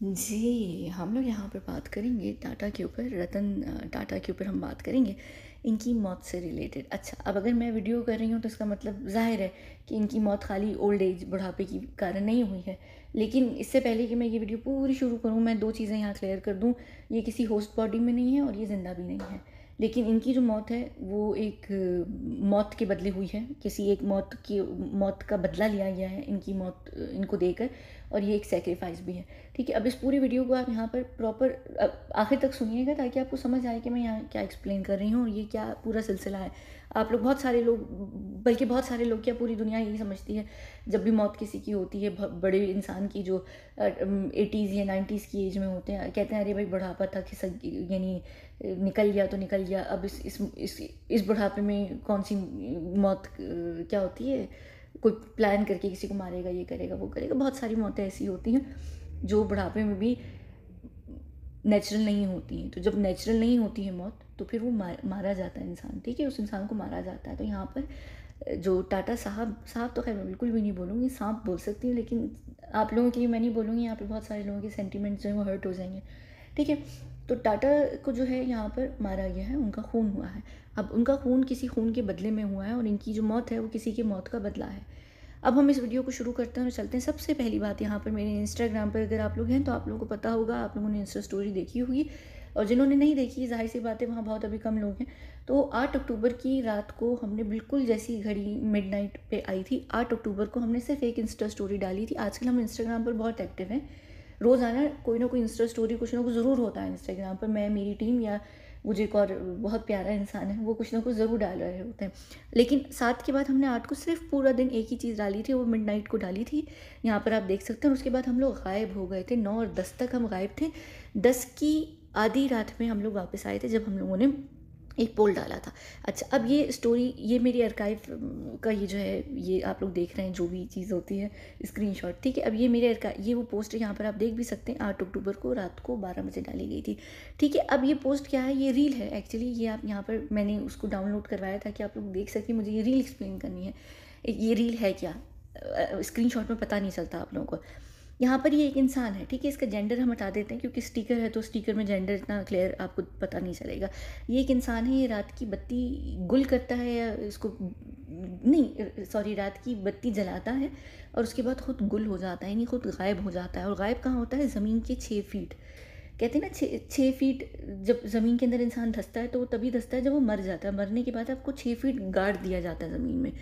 जी, हम लोग यहाँ पर बात करेंगे टाटा के ऊपर, रतन टाटा के ऊपर हम बात करेंगे, इनकी मौत से रिलेटेड। अच्छा, अब अगर मैं वीडियो कर रही हूँ तो इसका मतलब ज़ाहिर है कि इनकी मौत खाली ओल्ड एज, बुढ़ापे की कारण नहीं हुई है। लेकिन इससे पहले कि मैं ये वीडियो पूरी शुरू करूँ, मैं 2 चीज़ें यहाँ क्लियर कर दूँ, ये किसी होस्ट बॉडी में नहीं है और ये ज़िंदा भी नहीं है। लेकिन इनकी जो मौत है वो एक मौत के बदले हुई है, किसी एक मौत का बदला लिया गया है इनकी मौत इनको देकर, और ये एक सैक्रिफाइस भी है। ठीक है, अब इस पूरी वीडियो को आप यहाँ पर प्रॉपर आखिर तक सुनिएगा ताकि आपको समझ आए कि मैं यहाँ क्या एक्सप्लेन कर रही हूँ और ये क्या पूरा सिलसिला है। आप लोग, बहुत सारे लोग, बल्कि बहुत सारे लोग क्या पूरी दुनिया यही समझती है, जब भी मौत किसी की होती है, बड़े इंसान की जो 80s या 90s की एज में होते हैं, कहते हैं अरे भाई बुढ़ापा था, खिसक यानी निकल गया तो निकल गया, अब इस बुढ़ापे में कौन सी मौत क्या होती है, कोई प्लान करके किसी को मारेगा, ये करेगा वो करेगा। बहुत सारी मौतें ऐसी होती हैं जो बुढ़ापे में भी नेचुरल नहीं होती हैं। तो जब नेचुरल नहीं होती है मौत, तो फिर वो मारा जाता है इंसान। ठीक है, उस इंसान को मारा जाता है। तो यहाँ पर जो टाटा साहब, साहब तो खैर मैं बिल्कुल भी नहीं बोलूँगी, सांप बोल सकती हूँ, लेकिन आप लोगों के लिए मैं नहीं बोलूँगी, यहाँ पे बहुत सारे लोगों के सेंटिमेंट्स जो हैं वो हर्ट हो जाएंगे। ठीक है, तो टाटा को जो है यहाँ पर मारा गया है, उनका खून हुआ है। अब उनका खून किसी खून के बदले में हुआ है और इनकी जो मौत है वो किसी की मौत का बदला है। अब हम इस वीडियो को शुरू करते हैं और चलते हैं। सबसे पहली बात, यहाँ पर मेरे इंस्टाग्राम पर अगर आप लोग हैं तो आप लोगों को पता होगा, आप लोगों ने इंस्टा स्टोरी देखी होगी, और जिन्होंने नहीं देखी, ज़ाहिर सी बात है वहाँ बहुत अभी कम लोग हैं। तो 8 अक्टूबर की रात को हमने, बिल्कुल जैसी घड़ी मिडनाइट पे आई थी, 8 अक्टूबर को हमने सिर्फ एक इंस्टा स्टोरी डाली थी। आजकल हम इंस्टाग्राम पर बहुत एक्टिव हैं, रोज़ाना कोई ना कोई इंस्टा स्टोरी कुछ ना कुछ ज़रूर होता है इंस्टाग्राम पर। मैं, मेरी टीम, या मुझे एक और बहुत प्यारा इंसान है, वो कुछ ना कुछ ज़रूर डाल रहे होते हैं। लेकिन 7 के बाद हमने 8 को सिर्फ पूरा दिन एक ही चीज़ डाली थी, वो मिडनाइट को डाली थी। यहाँ पर आप देख सकते हैं। और उसके बाद हम लोग गायब हो गए थे, 9 और 10 तक हम गायब थे। 10 की आधी रात में हम लोग वापस आए थे, जब हम लोगों ने एक पोल डाला था। अच्छा, अब ये स्टोरी, ये मेरी आर्काइव का ये जो है, ये आप लोग देख रहे हैं जो भी चीज़ होती है स्क्रीनशॉट। ठीक है, अब ये मेरे ये वो पोस्ट है, यहाँ पर आप देख भी सकते हैं, 8 अक्टूबर को रात को 12 बजे डाली गई थी। ठीक है, अब ये पोस्ट क्या है, ये रील है एक्चुअली। ये आप यहाँ पर, मैंने उसको डाउनलोड करवाया था कि आप लोग देख सकें, मुझे ये रील एक्सप्लेन करनी है। ये रील है क्या, स्क्रीनशॉट में पता नहीं चलता आप लोगों को। यहाँ पर ये एक इंसान है। ठीक है, इसका जेंडर हम हटा देते हैं क्योंकि स्टिकर है, तो स्टिकर में जेंडर इतना क्लियर आपको पता नहीं चलेगा। ये एक इंसान है, ये रात की बत्ती गुल करता है, या इसको नहीं, सॉरी, रात की बत्ती जलाता है और उसके बाद खुद गुल हो जाता है, यानी खुद गायब हो जाता है। और गायब कहाँ होता है, ज़मीन के 6 फीट। कहते हैं ना, 6 फीट जब ज़मीन के अंदर इंसान धंसता है तो वो तभी धंसता है जब वो मर जाता है। मरने के बाद आपको 6 फीट गाड़ दिया जाता है ज़मीन में।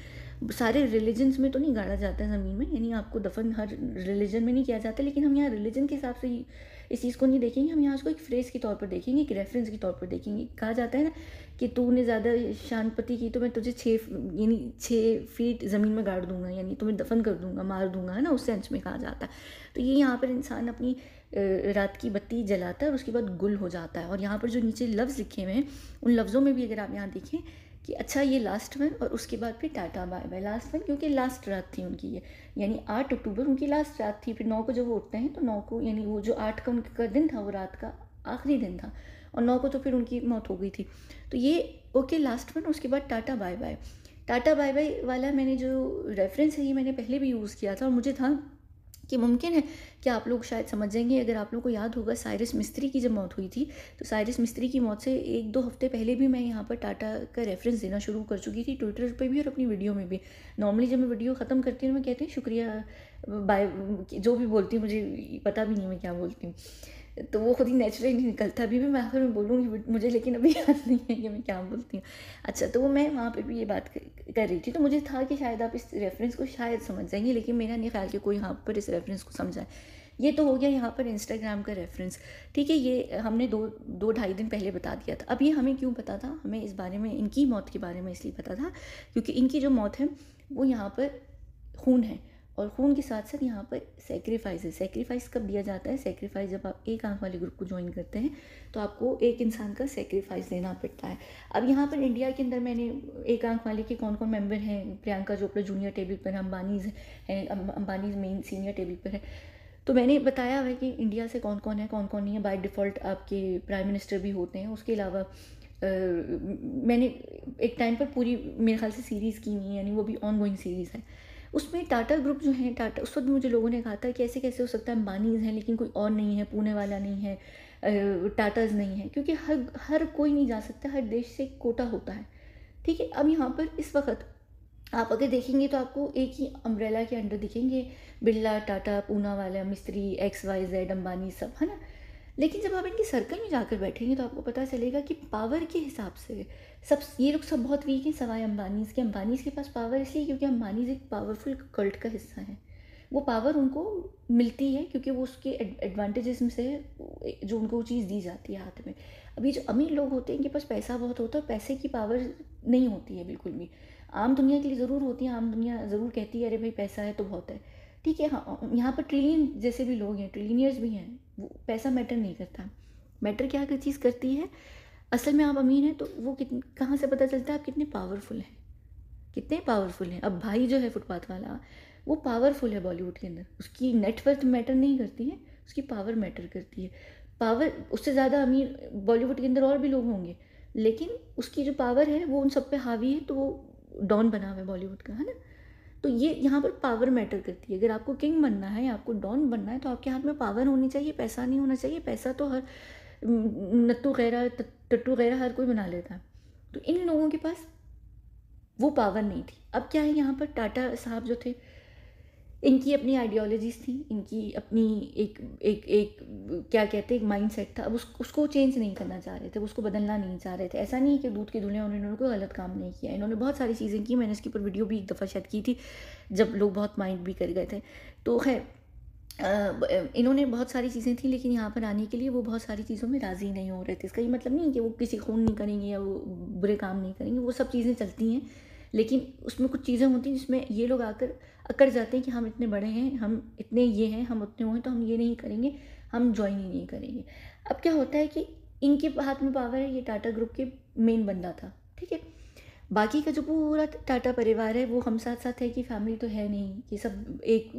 सारे रिलीजन्स में तो नहीं गाड़ा जाता है ज़मीन में, यानी आपको दफन हर रिलीजन में नहीं किया जाता, लेकिन हम यहाँ रिलीजन के हिसाब से ही इस चीज़ को नहीं देखेंगे। हम यहाँ उसको एक फ्रेज़ के तौर पर देखेंगे, एक रेफरेंस के तौर पर देखेंगे। कहा जाता है ना कि तूने ज़्यादा शांतपति की तो मैं तुझे 6 फीट ज़मीन में गाड़ दूंगा, यानी तुम्हें दफन कर दूंगा, मार दूंगा, है ना, उस सेंस में कहा जाता है। तो ये यहाँ पर इंसान अपनी रात की बत्ती जलाता है और उसके बाद गुल हो जाता है। और यहाँ पर जो नीचे लफ्ज़ लिखे हुए हैं, उन लफ्ज़ों में भी अगर आप यहाँ देखें कि अच्छा, ये लास्ट वन, और उसके बाद फिर tata bye bye. Last one क्योंकि लास्ट रात थी उनकी ये, यानी 8 अक्टूबर उनकी लास्ट रात थी। फिर 9 को जब वो उठते हैं तो 9 को, यानी वो जो 8 का उनका दिन था, वो रात का आखिरी दिन था, और 9 को तो फिर उनकी मौत हो गई थी। तो ये ओके, लास्ट वन, उसके बाद tata bye bye. Tata bye bye वाला मैंने जो रेफरेंस है, ये मैंने पहले भी यूज़ किया था, और मुझे था कि मुमकिन है कि आप लोग शायद समझ जाएंगे। अगर आप लोग को याद होगा, साइरस मिस्त्री की जब मौत हुई थी, तो साइरस मिस्त्री की मौत से 1-2 हफ्ते पहले भी मैं यहाँ पर टाटा का रेफरेंस देना शुरू कर चुकी थी, ट्विटर पे भी और अपनी वीडियो में भी। नॉर्मली जब मैं वीडियो ख़त्म करती हूँ, मैं कहती हूँ शुक्रिया, बाय, जो भी बोलती हूँ, मुझे पता भी नहीं मैं क्या बोलती हूँ, तो वो खुद ही नेचुरली नहीं निकलता। अभी भी मैं आखिर में बोलूँगी मुझे, लेकिन अभी याद नहीं है कि मैं क्या बोलती हूँ। अच्छा, तो मैं वहाँ पे भी ये बात कर रही थी, तो मुझे था कि शायद आप इस रेफरेंस को शायद समझ जाएंगे, लेकिन मेरा नहीं ख्याल कि कोई यहाँ पर इस रेफरेंस को समझाए। ये तो हो गया यहाँ पर इंस्टाग्राम का रेफरेंस। ठीक है, ये हमने 2-2 ढाई दिन पहले बता दिया था। अब ये हमें क्यों पता था, हमें इस बारे में, इनकी मौत के बारे में इसलिए पता था क्योंकि इनकी जो मौत है वो यहाँ पर खून है, और खून के साथ साथ यहाँ पर सेक्रीफाइस है। सेक्रीफाइस कब दिया जाता है, सेक्रीफाइस जब आप एक आंख वाले ग्रुप को ज्वाइन करते हैं तो आपको एक इंसान का सेक्रीफाइस देना पड़ता है। अब यहाँ पर इंडिया के अंदर मैंने एक आंख वाले के कौन कौन मेंबर हैं, प्रियंका चोपड़ा जूनियर टेबल पर, अंबानीज हैं, अंबानीज मेन सीनियर टेबल पर है, तो मैंने बताया हुआ है कि इंडिया से कौन कौन है, कौन कौन नहीं है। बाय डिफ़ॉल्ट आपके प्राइम मिनिस्टर भी होते हैं। उसके अलावा मैंने एक टाइम पर पूरी, मेरे ख्याल से सीरीज़ की नहीं है, यानी वो भी ऑन गोइंग सीरीज़ है। उसमें टाटा ग्रुप जो है, टाटा, उस वक़्त मुझे लोगों ने कहा था कि ऐसे कैसे हो सकता है, अंबानीज़ हैं लेकिन कोई और नहीं है, पुणे वाला नहीं है, टाटाज़ नहीं है, क्योंकि हर हर कोई नहीं जा सकता, हर देश से एक कोटा होता है, ठीक है। अब यहाँ पर इस वक़्त आप अगर देखेंगे तो आपको एक ही अम्ब्रेला के अंडर दिखेंगे, बिरला, टाटा, पूना वाला, मिस्त्री, एक्स वाई जेड, अंबानी, सब, है ना। लेकिन जब आप इनके सर्कल में जाकर बैठेंगे तो आपको पता चलेगा कि पावर के हिसाब से सब ये लोग सब बहुत वीक हैं, सवाए अंबानीज़ के। अंबानीज़ के पास पावर इसलिए क्योंकि अंबानीज़ एक पावरफुल कल्ट का हिस्सा है। वो पावर उनको मिलती है क्योंकि वो उसके एडवांटेजेस में से जो उनको वो चीज़ दी जाती है हाथ में। अभी जो अमीर लोग होते हैं इनके पास पैसा बहुत होता है, पैसे की पावर नहीं होती है बिल्कुल भी। आम दुनिया के लिए ज़रूर होती है, आम दुनिया ज़रूर कहती है अरे भाई पैसा है तो बहुत है, ठीक है। हाँ, यहाँ पर ट्रिलियन जैसे भी लोग हैं, ट्रिलियनियर्स भी हैं, वो पैसा मैटर नहीं करता। मैटर क्या चीज़ करती है, असल में आप अमीर हैं तो वो कहाँ से पता चलता है आप कितने पावरफुल हैं, कितने पावरफुल हैं। अब भाई जो है फुटपाथ वाला, वो पावरफुल है बॉलीवुड के अंदर, उसकी नेटवर्थ मैटर नहीं करती है, उसकी पावर मैटर करती है। पावर, उससे ज़्यादा अमीर बॉलीवुड के अंदर और भी लोग होंगे, लेकिन उसकी जो पावर है वो उन सब पे हावी है, तो वो डॉन बना हुआ है बॉलीवुड का, है ना। तो ये यहाँ पर पावर मैटर करती है। अगर आपको किंग बनना है, आपको डॉन बनना है, तो आपके हाथ में पावर होनी चाहिए, पैसा नहीं होना चाहिए। पैसा तो हर नत्थू खैरा, टट्टू खैरा, हर कोई बना लेता है। तो इन लोगों के पास वो पावर नहीं थी। अब क्या है, यहाँ पर टाटा साहब जो थे, इनकी अपनी आइडियोलॉजीज़ थी, इनकी अपनी एक एक एक क्या कहते हैं, एक माइंडसेट था। अब उसको चेंज नहीं करना चाह रहे थे, उसको बदलना नहीं चाह रहे थे। ऐसा नहीं है कि दूध के धुले उन्होंने कोई गलत काम नहीं किया, इन्होंने बहुत सारी चीज़ें की। मैंने इसके ऊपर वीडियो भी एक दफ़ा शायद की थी जब लोग बहुत माइंड भी कर गए थे। तो खैर इन्होंने बहुत सारी चीज़ें थी, लेकिन यहाँ पर आने के लिए वो बहुत सारी चीज़ों में राज़ी नहीं हो रहे थे। इसका ये मतलब नहीं है कि वो किसी खून नहीं करेंगे या वो बुरे काम नहीं करेंगे, वो सब चीज़ें चलती हैं, लेकिन उसमें कुछ चीज़ें होती हैं जिसमें ये लोग आकर अकड़ जाते हैं कि हम इतने बड़े हैं, हम इतने ये हैं, हम उतने वो हैं, तो हम ये नहीं करेंगे, हम ज्वाइन ही नहीं करेंगे। अब क्या होता है कि इनके हाथ में पावर है, ये टाटा ग्रुप के मेन बंदा था, ठीक है। बाकी का जो पूरा टाटा परिवार है वो हम साथ साथ है कि फैमिली तो है नहीं, ये सब एक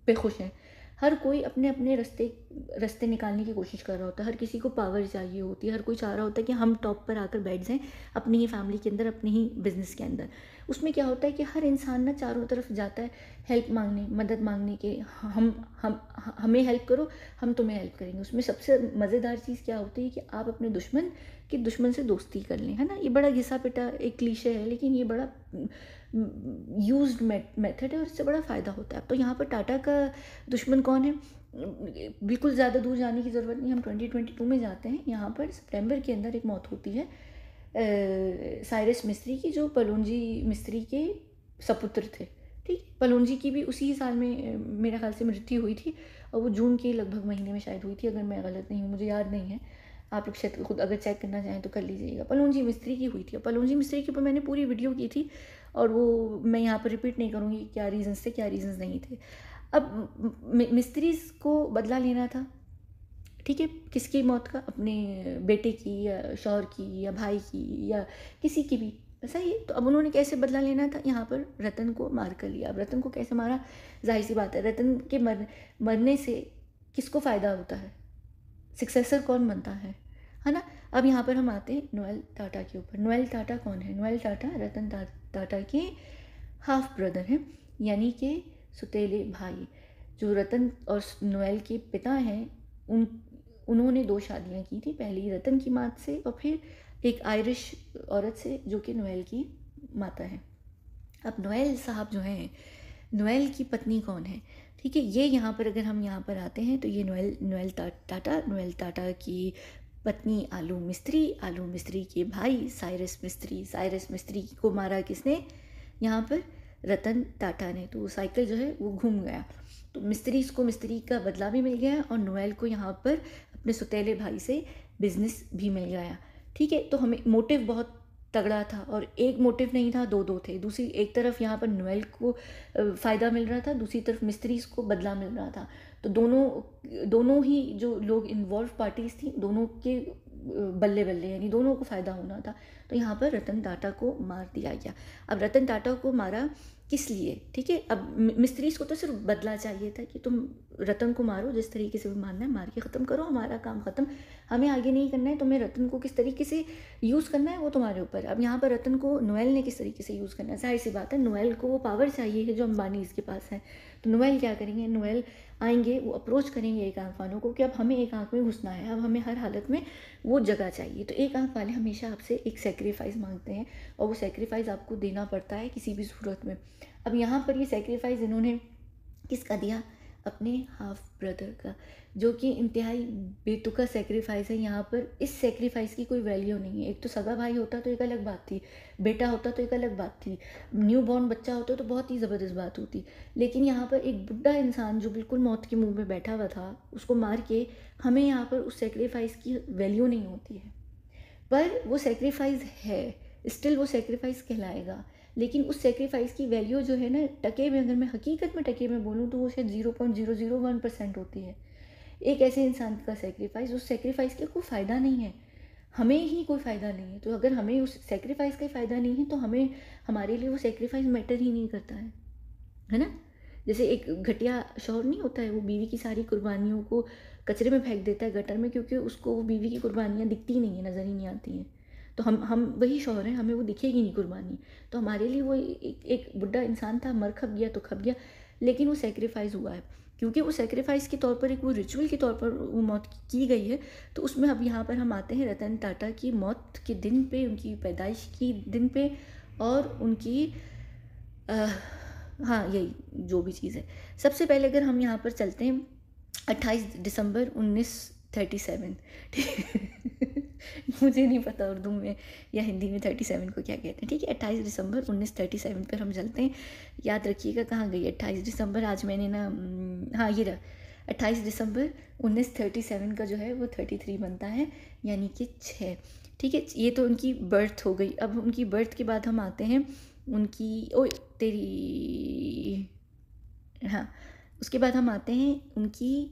पे खुश हैं। हर कोई अपने अपने रास्ते निकालने की कोशिश कर रहा होता है, हर किसी को पावर चाहिए होती है, हर कोई चाह रहा होता है कि हम टॉप पर आकर बैठ जाएं अपनी ही फैमिली के अंदर, अपने ही बिजनेस के अंदर। उसमें क्या होता है कि हर इंसान ना चारों तरफ जाता है हेल्प मांगने, मदद मांगने के, हम हमें हेल्प करो, हम तुम्हें हेल्प करेंगे। उसमें सबसे मज़ेदार चीज़ क्या होती है कि आप अपने दुश्मन के दुश्मन से दोस्ती कर लें, है ना। ये बड़ा घिसा पिटा एक क्लीशे है, लेकिन ये बड़ा यूज्ड मेथड है और इससे बड़ा फ़ायदा होता है। अब तो यहाँ पर टाटा का दुश्मन कौन है, बिल्कुल ज़्यादा दूर जाने की ज़रूरत नहीं, हम 2022 में जाते हैं। यहाँ पर सितंबर के अंदर एक मौत होती है साइरस मिस्त्री की, जो पलोंजी मिस्त्री के सपुत्र थे, ठीक। पलोंजी की भी उसी साल में मेरा ख्याल से मृत्यु हुई थी, और वो जून के लगभग महीने में शायद हुई थी, अगर मैं गलत नहीं हूँ, मुझे याद नहीं है। आप लोग शायद खुद अगर चेक करना चाहें तो कर लीजिएगा। पलोंजी मिस्त्री की हुई थी, और पलोंजी मिस्त्री के ऊपर मैंने पूरी वीडियो की थी, और वो मैं यहाँ पर रिपीट नहीं करूँगी क्या रीज़न्स थे, क्या रीज़न्स नहीं थे। अब मिस्त्रीज़ को बदला लेना था, ठीक है, किसकी मौत का, अपने बेटे की या शौहर की या भाई की या किसी की भी, ऐसा ही। तो अब उन्होंने कैसे बदला लेना था, यहाँ पर रतन को मार कर लिया। अब रतन को कैसे मारा, जाहिर सी बात है, रतन के मरने से किसको फ़ायदा होता है, सक्सेसर कौन बनता है ना। अब यहाँ पर हम आते हैं नोएल टाटा के ऊपर। नोएल टाटा कौन है, नोएल टाटा रतन टाटा के हाफ ब्रदर हैं, यानी कि सुतेले भाई। जो रतन और नोएल के पिता हैं, उन्होंने 2 शादियाँ की थी, पहली रतन की माँ से और फिर एक आयरिश औरत से जो कि नोएल की माता है। अब नोएल साहब जो हैं, नोएल की पत्नी कौन है, ठीक है। ये यहाँ पर अगर हम यहाँ पर आते हैं तो ये नोएल टाटा की पत्नी आलू मिस्त्री के भाई साइरस मिस्त्री को मारा किसने, यहाँ पर रतन टाटा ने। तो साइकिल जो है वो घूम गया, तो मिस्त्री का बदला भी मिल गया, और नोएल को यहाँ पर अपने सौतेले भाई से बिजनेस भी मिल गया, ठीक है। तो हमें मोटिव बहुत तगड़ा था, और एक मोटिव नहीं था, दो थे। दूसरी एक तरफ यहाँ पर नोएल को फ़ायदा मिल रहा था, दूसरी तरफ मिस्त्रीज़ को बदला मिल रहा था। तो दोनों ही जो लोग इन्वॉल्व पार्टीज़ थी, दोनों के बल्ले बल्ले, यानी दोनों को फ़ायदा होना था। तो यहाँ पर रतन टाटा को मार दिया गया। अब रतन टाटा को मारा किस लिए, ठीक है। अब मिस्त्री इसको तो सिर्फ बदला चाहिए था कि तुम रतन को मारो, जिस तरीके से भी मारना है मार के ख़त्म करो, हमारा काम ख़त्म, हमें आगे नहीं करना है, तुम्हें रतन को किस तरीके से यूज़ करना है वो तुम्हारे ऊपर। अब यहाँ पर रतन को नोएल ने किस तरीके से यूज़ करना है, जाहिर सी बात है नोएल को वो पावर चाहिए है जो अंबानी इसके पास है। तो नोएल क्या करेंगे, नोएल आएंगे, वो अप्रोच करेंगे एक आंख वालों को कि अब हमें एक आंख में घुसना है, अब हमें हर हालत में वो जगह चाहिए। तो एक आंख वाले हमेशा आपसे एक सेक्रीफाइस मांगते हैं और वो सेक्रीफाइस आपको देना पड़ता है किसी भी सूरत में। अब यहाँ पर ये सेक्रीफाइस इन्होंने किसका दिया, अपने हाफ ब्रदर का, जो कि इंतहाई बेतुका सेक्रीफाइस है। यहाँ पर इस सेक्रीफाइस की कोई वैल्यू नहीं है। एक तो सगा भाई होता तो एक अलग बात थी, बेटा होता तो एक अलग बात थी, न्यू बॉर्न बच्चा होता तो बहुत ही ज़बरदस्त बात होती। लेकिन यहाँ पर एक बुढ़ा इंसान जो बिल्कुल मौत के मुंह में बैठा हुआ था, उसको मार के हमें यहाँ पर उस सेक्रीफाइस की वैल्यू नहीं होती है। पर वो सेक्रीफाइस है, स्टिल वो सेक्रीफाइस कहलाएगा। लेकिन उस सेक्रीफाइस की वैल्यू जो है ना, टके में अगर मैं हकीकत में टके में बोलूँ तो वो शायद 0.001% होती है। एक ऐसे इंसान का सेक्रीफाइस, उस सेक्रीफाइस का कोई फ़ायदा नहीं है, हमें ही कोई फ़ायदा नहीं है। तो अगर हमें उस सेक्रीफाइस का फ़ायदा नहीं है तो हमें, हमारे लिए वो सेक्रीफाइस मैटर ही नहीं करता है ना। जैसे एक घटिया शौहर नहीं होता है, वो बीवी की सारी कुर्बानियों को कचरे में फेंक देता है गटर में, क्योंकि उसको वो बीवी की कुर्बानियाँ दिखती नहीं है, नज़र ही नहीं आती हैं। तो हम वही शौहर हैं, हमें वो दिखेगी नहीं कुर्बानी। तो हमारे लिए वो एक बुढ़ा इंसान था, मर खप गया तो खप गया, लेकिन वो सेक्रीफाइस हुआ है, क्योंकि वो सेक्रीफाइस के तौर पर, एक वो रिचुअल के तौर पर वो मौत की गई है। तो उसमें अब यहाँ पर हम आते हैं रतन टाटा की मौत के दिन पे, उनकी पैदाइश की दिन पे, और उनकी हाँ यही जो भी चीज़ है। सबसे पहले अगर हम यहाँ पर चलते हैं 28 दिसंबर 1937, ठीक मुझे नहीं पता उर्दू में या हिंदी में 37 को क्या कहते हैं, ठीक है। 28 दिसंबर 1937 पर हम चलते हैं। याद रखिएगा कहाँ गई 28 दिसंबर, आज मैंने ना, हाँ ये रहा 28 दिसंबर 1937 का जो है वो 33 बनता है, यानी कि 6, ठीक है। ये तो उनकी बर्थ हो गई। अब उनकी बर्थ के बाद हम आते हैं उनकी, ओ तेरी, हाँ उसके बाद हम आते हैं उनकी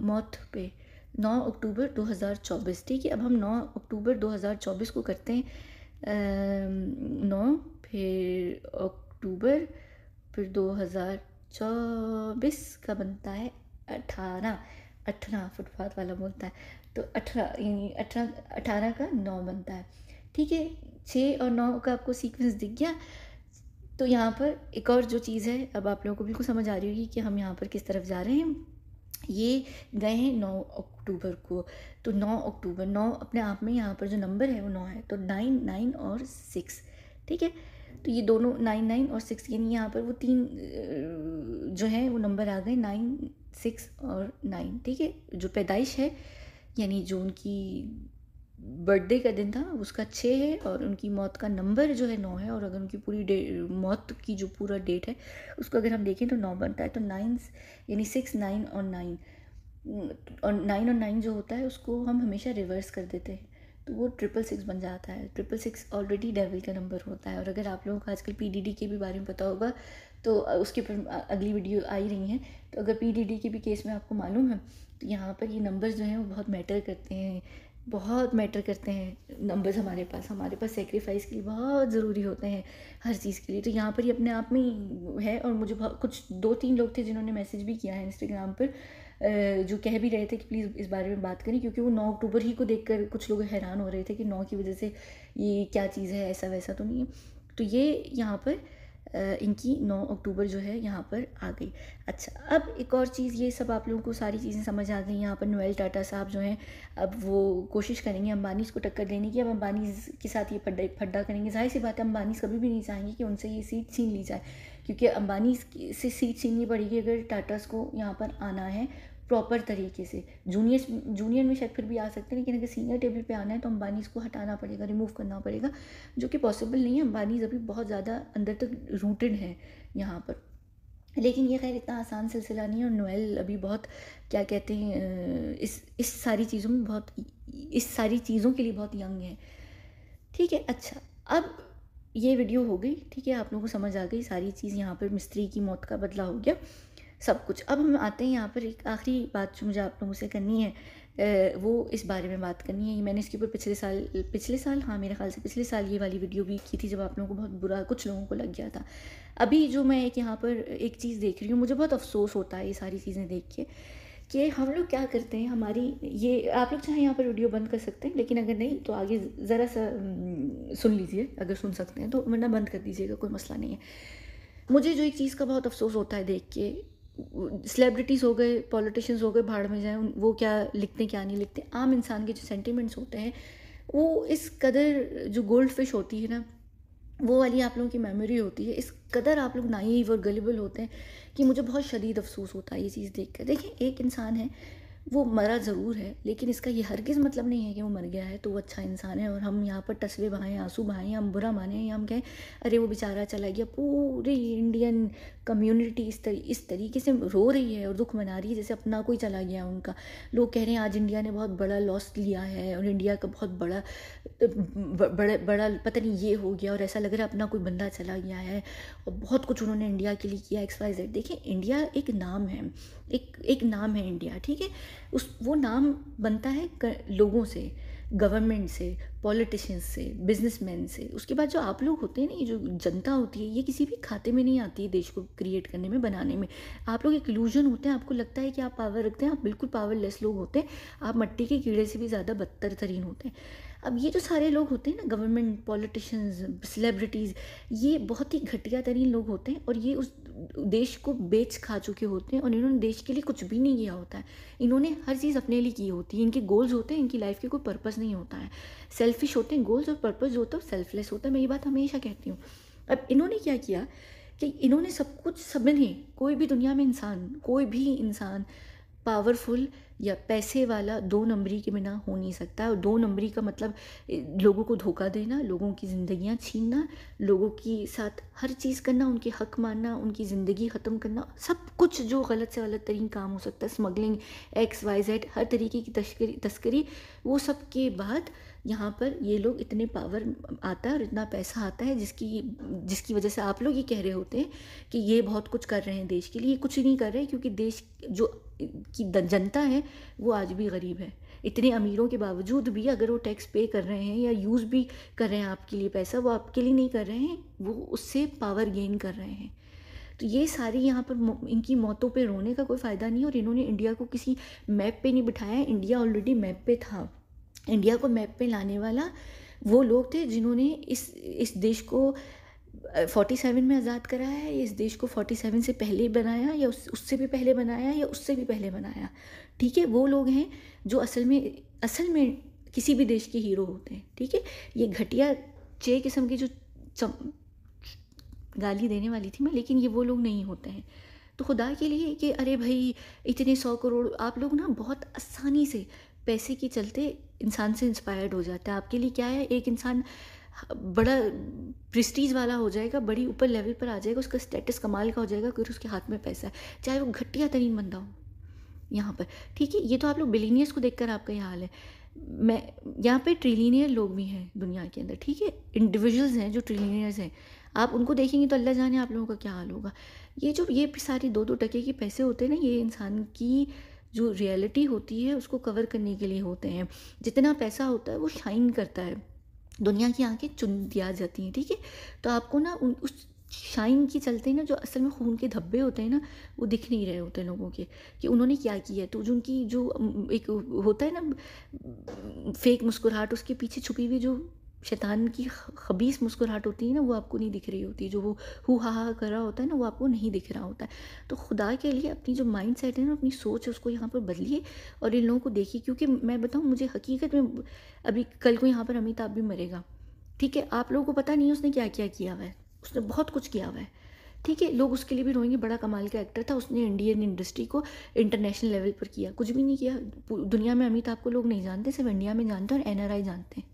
मौत पे, 9 अक्टूबर 2024, ठीक है। अब हम 9 अक्टूबर 2024 को करते हैं 9, फिर अक्टूबर, फिर 2024 का बनता है 18 फुटपाथ वाला बोलता है, तो 18 यानी 18 का 9 बनता है, ठीक है। 6 और 9 का आपको सीक्वेंस दिख गया। तो यहाँ पर एक और जो चीज़ है, अब आप लोगों को बिल्कुल समझ आ रही होगी कि हम यहाँ पर किस तरफ जा रहे हैं। ये गए हैं 9 अक्टूबर को, तो 9 अक्टूबर, 9 अपने आप में यहाँ पर जो नंबर है वो 9 है, तो 9, 9 और 6, ठीक है। तो ये दोनों 9, 9 और 6, यानी यहाँ पर वो 3 जो है वो नंबर आ गए, 9, 6 और 9, ठीक है। जो पैदाइश है यानी जो उनकी बर्थडे का दिन था उसका 6 है, और उनकी मौत का नंबर जो है 9 है, और अगर उनकी पूरी मौत की जो पूरा डेट है उसको अगर हम देखें तो 9 बनता है। तो 9 यानी 6, 9 और 9, और 9 और 9 जो होता है उसको हम हमेशा रिवर्स कर देते हैं, तो वो 666 बन जाता है। 666 ऑलरेडी डेविल का नंबर होता है। और अगर आप लोगों को आजकल PDD के भी बारे में पता होगा तो उसके ऊपर अगली वीडियो आ ही रही है। तो अगर PDD के भी केस में आपको मालूम है तो यहाँ पर ये नंबर्स जो हैं वो बहुत मैटर करते हैं, बहुत मैटर करते हैं नंबर्स हमारे पास सेक्रीफाइस के लिए बहुत ज़रूरी होते हैं हर चीज़ के लिए। तो यहाँ पर ये अपने आप में ही है। और मुझे बहुत कुछ 2-3 लोग थे जिन्होंने मैसेज भी किया है इंस्टाग्राम पर, जो कह भी रहे थे कि प्लीज़ इस बारे में बात करें, क्योंकि वो 9 अक्टूबर ही को देखकर कुछ लोग हैरान हो रहे थे कि 9 की वजह से ये क्या चीज़ है, ऐसा वैसा तो नहीं है। तो ये यहाँ पर इनकी 9 अक्टूबर जो है यहाँ पर आ गई। अच्छा, अब एक और चीज़, ये सब आप लोगों को सारी चीज़ें समझ आ गई। यहाँ पर नोएल टाटा साहब जो हैं अब वो कोशिश करेंगे अंबानीज़ को टक्कर देने की। अब अंबानीज़ के साथ ये फड्डा करेंगे। जाहिर सी बात है अंबानीज़ कभी भी नहीं चाहेंगे कि उनसे ये सीट छीन ली जाए, क्योंकि अंबानीज़ से सीट छीननी पड़ेगी अगर टाटास को यहाँ पर आना है प्रॉपर तरीके से। जूनियर में शायद फिर भी आ सकते हैं, लेकिन अगर सीनियर टेबल पे आना है तो अंबानीज़ को हटाना पड़ेगा, रिमूव करना पड़ेगा, जो कि पॉसिबल नहीं है। अंबानीज़ अभी बहुत ज़्यादा अंदर तक रूटेड है यहाँ पर, लेकिन ये खैर इतना आसान सिलसिला नहीं है। और नोएल अभी बहुत क्या कहते हैं इस सारी चीज़ों में इस सारी चीज़ों के लिए बहुत यंग है, ठीक है। अच्छा, अब ये वीडियो हो गई, ठीक है, आप लोगों को समझ आ गई सारी चीज़। यहाँ पर मिस्त्री की मौत का बदला हो गया। सब कुछ। अब हम आते हैं यहाँ पर एक आखिरी बात जो मुझे आप लोगों से करनी है, वो इस बारे में बात करनी है। ये मैंने इसके ऊपर पिछले साल, हाँ मेरे ख्याल से पिछले साल ये वाली वीडियो भी की थी, जब आप लोगों को बहुत बुरा कुछ लोगों को लग गया था। अभी जो मैं एक यहाँ पर एक चीज़ देख रही हूँ, मुझे बहुत अफसोस होता है ये सारी चीज़ें देख के, कि हम लोग क्या करते हैं। हमारी ये आप लोग चाहे यहाँ पर वीडियो बंद कर सकते हैं, लेकिन अगर नहीं तो आगे ज़रा सा सुन लीजिए, अगर सुन सकते हैं तो, वरना बंद कर दीजिएगा, कोई मसला नहीं है। मुझे जो एक चीज़ का बहुत अफसोस होता है देख के, सेलिब्रिटीज़ हो गए, पॉलिटिशियंस हो गए, भाड़ में जाएँ, वो क्या लिखते हैं क्या नहीं लिखते, आम इंसान के जो सेंटिमेंट्स होते हैं, वो इस कदर जो गोल्ड फिश होती है ना, वो वाली आप लोगों की मेमोरी होती है, इस कदर आप लोग नाइव और गलिबल होते हैं कि मुझे बहुत शदीद अफसोस होता है ये चीज़ देख कर। देखिए, एक इंसान है, वो मरा ज़रूर है, लेकिन इसका ये हरगिज़ मतलब नहीं है कि वो मर गया है तो वो अच्छा इंसान है, और हम यहाँ पर तस्वे बहाएं, आंसू बहाएं, हम बुरा माने, या हम कहें अरे वो बेचारा चला गया। पूरी इंडियन कम्युनिटी इस तरीके से रो रही है और दुख मना रही है जैसे अपना कोई चला गया उनका। लोग कह रहे हैं आज इंडिया ने बहुत बड़ा लॉस लिया है, और इंडिया का बहुत बड़ा बड़ा पता नहीं ये हो गया, और ऐसा लग रहा है अपना कोई बंदा चला गया है, और बहुत कुछ उन्होंने इंडिया के लिए किया, XYZ। देखिए, इंडिया एक नाम है, एक नाम है इंडिया, ठीक है। वो नाम बनता है लोगों से, गवर्नमेंट से, पॉलिटिशियंस से, बिजनेसमैन से। उसके बाद जो आप लोग होते हैं ना, ये जो जनता होती है, ये किसी भी खाते में नहीं आती है देश को क्रिएट करने में, बनाने में। आप लोग एक इल्यूजन होते हैं, आपको लगता है कि आप पावर रखते हैं, आप बिल्कुल पावरलेस लोग होते हैं, आप मट्टी के कीड़े से भी ज़्यादा बदतर तरीन होते हैं। अब ये जो सारे लोग होते हैं ना, गवर्नमेंट, पॉलिटिशियंस, सेलिब्रिटीज़, ये बहुत ही घटिया तरीन लोग होते हैं, और ये उस देश को बेच खा चुके होते हैं, और इन्होंने देश के लिए कुछ भी नहीं किया होता है। इन्होंने हर चीज़ अपने लिए की होती है, इनके गोल्स होते हैं, इनकी लाइफ के कोई पर्पस नहीं होता है। सेल्फिश होते हैं गोल्स, और पर्पस जो होता है सेल्फलेस होता है। मैं ये बात हमेशा कहती हूँ। अब इन्होंने क्या किया कि इन्होंने सब कुछ, सबने, कोई भी दुनिया में इंसान, कोई भी इंसान पावरफुल या पैसे वाला दो नंबरी के बिना हो नहीं सकता। और दो नंबरी का मतलब लोगों को धोखा देना, लोगों की ज़िंदगियां छीनना, लोगों के साथ हर चीज़ करना, उनके हक मानना, उनकी ज़िंदगी ख़त्म करना, सब कुछ जो गलत से गलत तरीन काम हो सकता है, स्मगलिंग, XYZ, हर तरीके की तस्करी, वो सब के बाद यहाँ पर ये लोग इतने पावर आता है और इतना पैसा आता है, जिसकी वजह से आप लोग ये कह रहे होते हैं कि ये बहुत कुछ कर रहे हैं देश के लिए। ये कुछ नहीं कर रहे, क्योंकि देश जो की जनता है वो आज भी गरीब है। इतने अमीरों के बावजूद भी अगर वो टैक्स पे कर रहे हैं या यूज़ भी कर रहे हैं आपके लिए पैसा, वो आपके लिए नहीं कर रहे हैं, वो उससे पावर गेन कर रहे हैं। तो ये सारी यहाँ पर इनकी मौतों पे रोने का कोई फ़ायदा नहीं है। और इन्होंने इंडिया को किसी मैप पे नहीं बिठाया है, इंडिया ऑलरेडी मैप पे था। इंडिया को मैप पे लाने वाला वो लोग थे जिन्होंने इस देश को 47 में आज़ाद कराया है, इस देश को 47 से पहले बनाया, या उससे भी पहले बनाया, या उससे भी पहले बनाया, ठीक है। वो लोग हैं जो असल में किसी भी देश के हीरो होते हैं, ठीक है। ये घटिया किस्म की जो गाली देने वाली थी मैं, लेकिन ये वो लोग नहीं होते हैं। तो खुदा के लिए कि अरे भाई इतने 100 करोड़, आप लोग ना बहुत आसानी से पैसे के चलते इंसान से इंस्पायर्ड हो जाता है। आपके लिए क्या है, एक इंसान बड़ा प्रेस्टीज वाला हो जाएगा, बड़ी ऊपर लेवल पर आ जाएगा, उसका स्टेटस कमाल का हो जाएगा अगर उसके हाथ में पैसा है, चाहे वो घटिया तरीन बंदा हो यहाँ पर, ठीक है। ये तो आप लोग बिलीनियर्स को देखकर आपका ये हाल है। मैं यहाँ पे ट्रिलियनियर लोग भी हैं दुनिया के अंदर, ठीक है। इंडिविजुअल्स हैं जो ट्रिलियनियर्स हैं, आप उनको देखेंगे तो अल्लाह जाने आप लोगों का क्या हाल होगा। ये सारी 2-2 टके के पैसे होते हैं ना, ये इंसान की जो रियलिटी होती है उसको कवर करने के लिए होते हैं। जितना पैसा होता है वो शाइन करता है, दुनिया की आंखें चुन दिया जाती हैं, ठीक है। तो आपको ना उस शाइन की चलते ना, जो असल में खून के धब्बे होते हैं ना, वो दिख नहीं रहे होते लोगों के कि उन्होंने क्या किया है। तो जो उनकी जो एक होता है ना फेक मुस्कुराहट, उसके पीछे छुपी हुई जो शैतान की खबीस मुस्कुराहट होती है ना, वो आपको नहीं दिख रही होती। जो वो हु हा कर रहा होता है ना, वो आपको नहीं दिख रहा होता है। तो खुदा के लिए अपनी जो माइंड सेट है ना, अपनी सोच है, उसको यहाँ पर बदलिए और इन लोगों को देखिए। क्योंकि मैं बताऊँ, मुझे हकीकत में अभी कल को यहाँ पर अमिताभ भी मरेगा, ठीक है। आप लोगों को पता नहीं है उसने क्या क्या किया हुआ है, उसने बहुत कुछ किया हुआ है, ठीक है। लोग उसके लिए भी रोएंगे, बड़ा कमाल का एक्टर था, उसने इंडियन इंडस्ट्री को इंटरनेशनल लेवल पर किया। कुछ भी नहीं किया दुनिया में। अमिताभ को लोग नहीं जानते, सिर्फ इंडिया में जानते हैं और NRI जानते हैं,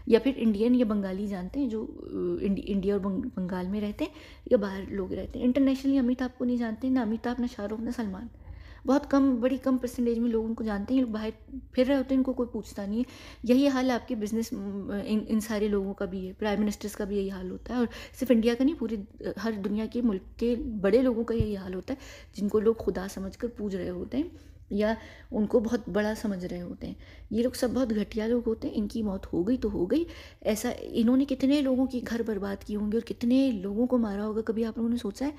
या फिर इंडियन या बंगाली जानते हैं जो इंडिया और बंगाल में रहते हैं या बाहर लोग रहते हैं। इंटरनेशनली अमिताभ को नहीं जानते, ना अमिताभ, ना शाहरुख, ना सलमान। बहुत कम, बड़ी कम परसेंटेज में लोग उनको जानते हैं, ये लोग बाहर फिर रहे होते हैं, इनको कोई पूछता नहीं है। यही हाल आपके बिजनेस इन सारे लोगों का भी है, प्राइम मिनिस्टर्स का भी यही हाल होता है, और सिर्फ इंडिया का नहीं, पूरी हर दुनिया के मुल्क के बड़े लोगों का यही हाल होता है, जिनको लोग खुदा समझकर पूज रहे होते हैं या उनको बहुत बड़ा समझ रहे होते हैं। ये लोग सब बहुत घटिया लोग होते हैं। इनकी मौत हो गई तो हो गई, ऐसा इन्होंने कितने लोगों की घर बर्बाद किए होंगे और कितने लोगों को मारा होगा, कभी आप लोगों ने सोचा है?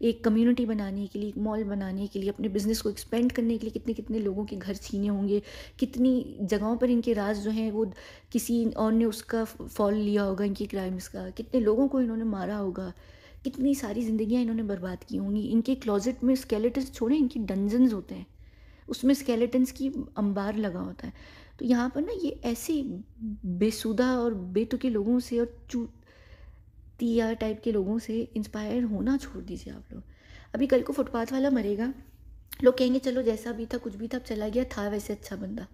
एक कम्युनिटी बनाने के लिए, एक मॉल बनाने के लिए, अपने बिजनेस को एक्सपेंड करने के लिए कितने कितने लोगों के घर छीने होंगे, कितनी जगहों पर इनके राज जो हैं वो किसी और ने उसका फॉल लिया होगा, इनकी क्राइम्स का, कितने लोगों को इन्होंने मारा होगा, कितनी सारी ज़िंदगियाँ इन्होंने बर्बाद की होंगी। इनके क्लोजेट में स्केलेटन्स छोड़े, इनकी डंजन्स होते हैं, उसमें स्केलेटन्स की अंबार लगा होता है। तो यहाँ पर ना ये ऐसे बेसुदा और बेतुके लोगों से और चूतिया टाइप के लोगों से इंस्पायर होना छोड़ दीजिए आप लोग। अभी कल को फुटपाथ वाला मरेगा, लोग कहेंगे चलो जैसा भी था, कुछ भी था, अब चला गया, था वैसे अच्छा बंदा।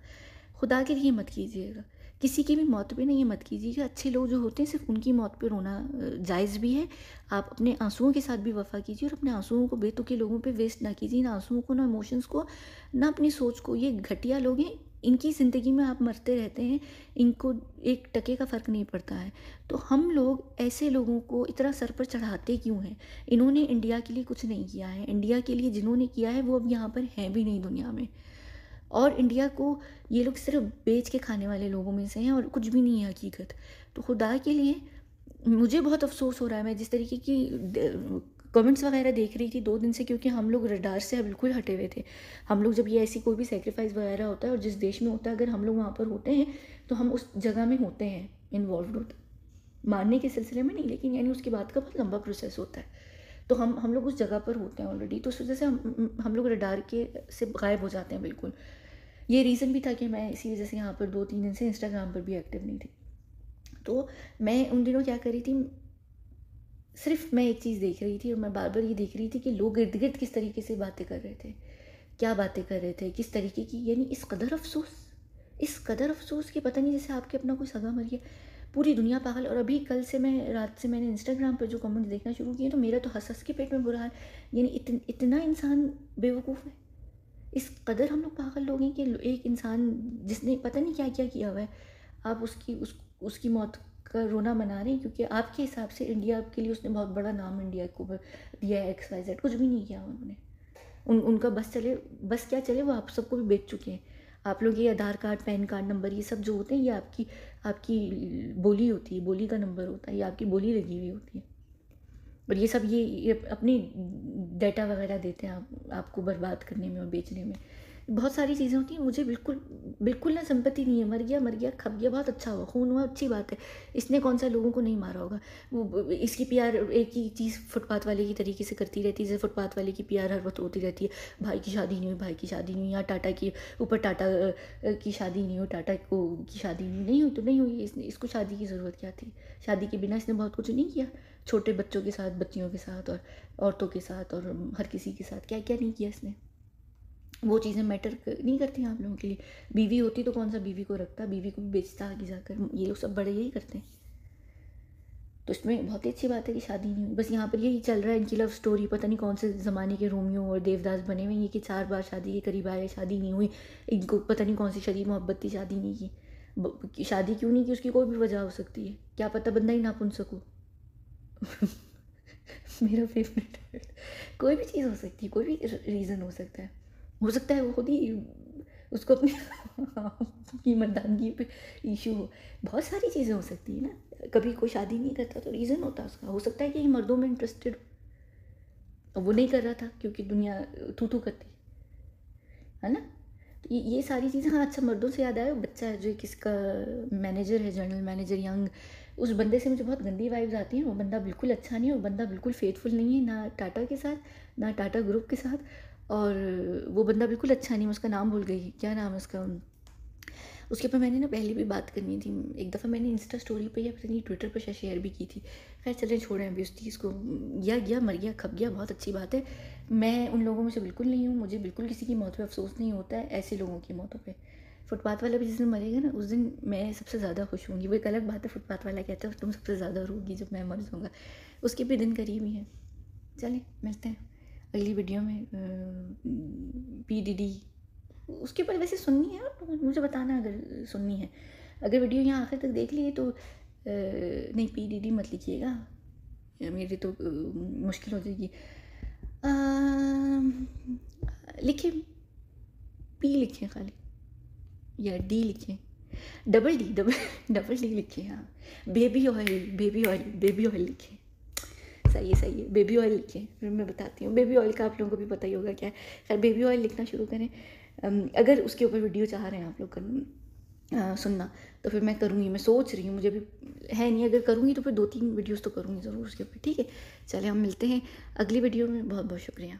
खुदा के लिए मत कीजिएगा, किसी की भी मौत पे नहीं ये मत कीजिएगा। अच्छे लोग जो होते हैं सिर्फ उनकी मौत पे रोना जायज़ भी है। आप अपने आंसुओं के साथ भी वफा कीजिए और अपने आंसुओं को बेतुके लोगों पे वेस्ट ना कीजिए, ना आंसुओं को, ना इमोशंस को, ना अपनी सोच को। ये घटिया लोग हैं, इनकी ज़िंदगी में आप मरते रहते हैं, इनको एक टके का फ़र्क नहीं पड़ता है। तो हम लोग ऐसे लोगों को इतना सर पर चढ़ाते क्यों हैं? इन्होंने इंडिया के लिए कुछ नहीं किया है। इंडिया के लिए जिन्होंने किया है वो अब यहाँ पर हैं भी नहीं दुनिया में, और इंडिया को ये लोग सिर्फ बेच के खाने वाले लोगों में से हैं और कुछ भी नहीं है हकीकत। तो खुदा के लिए मुझे बहुत अफसोस हो रहा है, मैं जिस तरीके की कमेंट्स वगैरह देख रही थी 2 दिन से, क्योंकि हम लोग रडार से बिल्कुल हटे हुए थे। हम लोग जब ये ऐसी कोई भी सेक्रीफाइस वगैरह होता है और जिस देश में होता है, अगर हम लोग वहाँ पर होते हैं तो हम उस जगह में होते हैं, इन्वॉल्व होते हैं, मारने के सिलसिले में नहीं, लेकिन यानी उसके बाद का बहुत लंबा प्रोसेस होता है। तो हम लोग उस जगह पर होते हैं ऑलरेडी, तो उस वजह से हम लोग रडार के से गायब हो जाते हैं बिल्कुल। ये रीज़न भी था कि मैं इसी वजह से यहाँ पर 2-3 दिन से इंस्टाग्राम पर भी एक्टिव नहीं थी। तो मैं उन दिनों क्या कर रही थी, सिर्फ मैं एक चीज़ देख रही थी और मैं बार बार ये देख रही थी कि लोग इर्द गिर्द किस तरीके से बातें कर रहे थे, क्या बातें कर रहे थे, किस तरीके की, यानी इस कदर अफसोस कि पता नहीं जैसे आपके अपना कोई सगा मर गया, पूरी दुनिया पागल। और अभी कल से मैं रात से मैंने इंस्टाग्राम पर जो कमेंट्स देखना शुरू किए तो मेरा तो हंस हंस के पेट में बुरा हाल। यानी इतना इंसान बेवकूफ़ है, इस कदर हम लोग पागल लोग हैं कि एक इंसान जिसने पता नहीं क्या क्या किया हुआ है, आप उसकी मौत का रोना मना रहे हैं क्योंकि आपके हिसाब से इंडिया के लिए उसने बहुत बड़ा नाम इंडिया को दिया है, XYZ। कुछ भी नहीं किया उन्होंने। उनका बस क्या चले, वो आप सबको भी बेच चुके हैं। आप लोग ये आधार कार्ड, पैन कार्ड नंबर, ये सब जो होते हैं, ये आपकी बोली होती है, बोली का नंबर होता है, ये आपकी बोली लगी हुई होती है। और ये सब ये अपनी डाटा वगैरह देते हैं आपको बर्बाद करने में और बेचने में। बहुत सारी चीज़ें होती हैं। मुझे बिल्कुल ना सिंपैथी नहीं है। मर गया खप गया, बहुत अच्छा हुआ, खून हुआ, अच्छी बात है। इसने कौन सा लोगों को नहीं मारा होगा। वो इसकी PR एक ही चीज़ फुटपाथ वाले की तरीके से करती रहती है, जैसे फुटपाथ वाले की PR हर वक्त होती रहती है, भाई की शादी नहीं हुई, भाई की शादी नहीं हुई, या टाटा की ऊपर टाटा की शादी नहीं हुई, टाटा को की शादी नहीं हुई तो नहीं हुई। इसको शादी की ज़रूरत क्या थी? शादी के बिना इसने बहुत कुछ नहीं किया, छोटे बच्चों के साथ, बच्चियों के साथ और औरतों के साथ और हर किसी के साथ क्या क्या नहीं किया इसने। वो चीज़ें मैटर नहीं करती आप लोगों के लिए। बीवी होती तो कौन सा बीवी को रखता, बीवी को भी बेचता आगे जाकर। ये लोग सब बड़े यही करते हैं। तो इसमें बहुत ही अच्छी बात है कि शादी नहीं हुई। बस यहाँ पर यही चल रहा है इनकी लव स्टोरी, पता नहीं कौन से ज़माने के रोमियो और देवदास बने हुए हैं कि 4 बार शादी के करीब आए, शादी नहीं हुई। इनको पता नहीं कौन सी शरीफ मोहब्बत थी, शादी नहीं की। शादी क्यों नहीं की, उसकी कोई भी वजह हो सकती है, क्या पता बंदा ही नापुंसक हो। मेरा फेवरेट वर्ड। कोई भी चीज़ हो सकती है, कोई भी रीज़न हो सकता है वो खुद ही उसको अपनी की मर्दानगी पे इशू हो। बहुत सारी चीज़ें हो सकती है ना। कभी कोई शादी नहीं करता तो रीज़न होता है उसका। हो सकता है कि मर्दों में इंटरेस्टेड हो, वो नहीं कर रहा था क्योंकि दुनिया थू करती है ना। तो ये सारी चीज़ें। हाँ अच्छा, मर्दों से याद आया, बच्चा है जो किसका मैनेजर है, जनरल मैनेजर यंग, उस बंदे से मुझे बहुत गंदी वाइब्स आती हैं। वो बंदा बिल्कुल अच्छा नहीं है, वो बंदा बिल्कुल फेथफुल नहीं है, ना टाटा के साथ ना टाटा ग्रुप के साथ। और वो बंदा बिल्कुल अच्छा नहीं है। उसका नाम भूल गई, क्या नाम है उसका। उसके ऊपर मैंने ना पहले भी बात करनी थी। एक दफ़ा मैंने इंस्टा स्टोरी पे या पता नहीं ट्विटर पर शायद शेयर भी की थी। खैर चलें, छोड़ें अभी उस चीज़ को। गया मर गया खप गया, बहुत अच्छी बात है। मैं उन लोगों में से बिल्कुल नहीं हूँ। मुझे बिल्कुल किसी की मौत पे अफसोस नहीं होता है, ऐसे लोगों की मौतों पे। फुटपाथ वाला भी जिस दिन मरेगा ना, उस दिन मैं सबसे ज़्यादा खुश होंगी। वो एक अलग बात है, फुटपाथ वाला कहता है तुम सबसे ज़्यादा रोगी जब मैं मर जाऊँगा। उसके भी दिन करीब ही हैं। चलें मिलते हैं। अगली वीडियो में PDD उसके ऊपर वैसे सुननी है तो मुझे बताना अगर सुननी है। अगर वीडियो यहाँ आखिर तक देख लिए तो नहीं PDD मत लिखिएगा, मेरी तो मुश्किल हो जाएगी। लिखिए P लिखें खाली, या D लिखें, डबल D लिखें। हाँ, बेबी ऑयल लिखें। सही है, बेबी ऑयल लिखें। फिर मैं बताती हूँ बेबी ऑयल का आप लोगों को भी पता ही होगा क्या है। खैर बेबी ऑयल लिखना शुरू करें। अगर उसके ऊपर वीडियो चाह रहे हैं आप लोग सुनना तो फिर मैं करूँगी, मैं सोच रही हूँ, मुझे भी है नहीं, अगर करूँगी तो फिर 2-3 वीडियोस तो करूँगी ज़रूर उसके ऊपर। ठीक है, चले हम मिलते हैं अगली वीडियो में। बहुत बहुत शुक्रिया।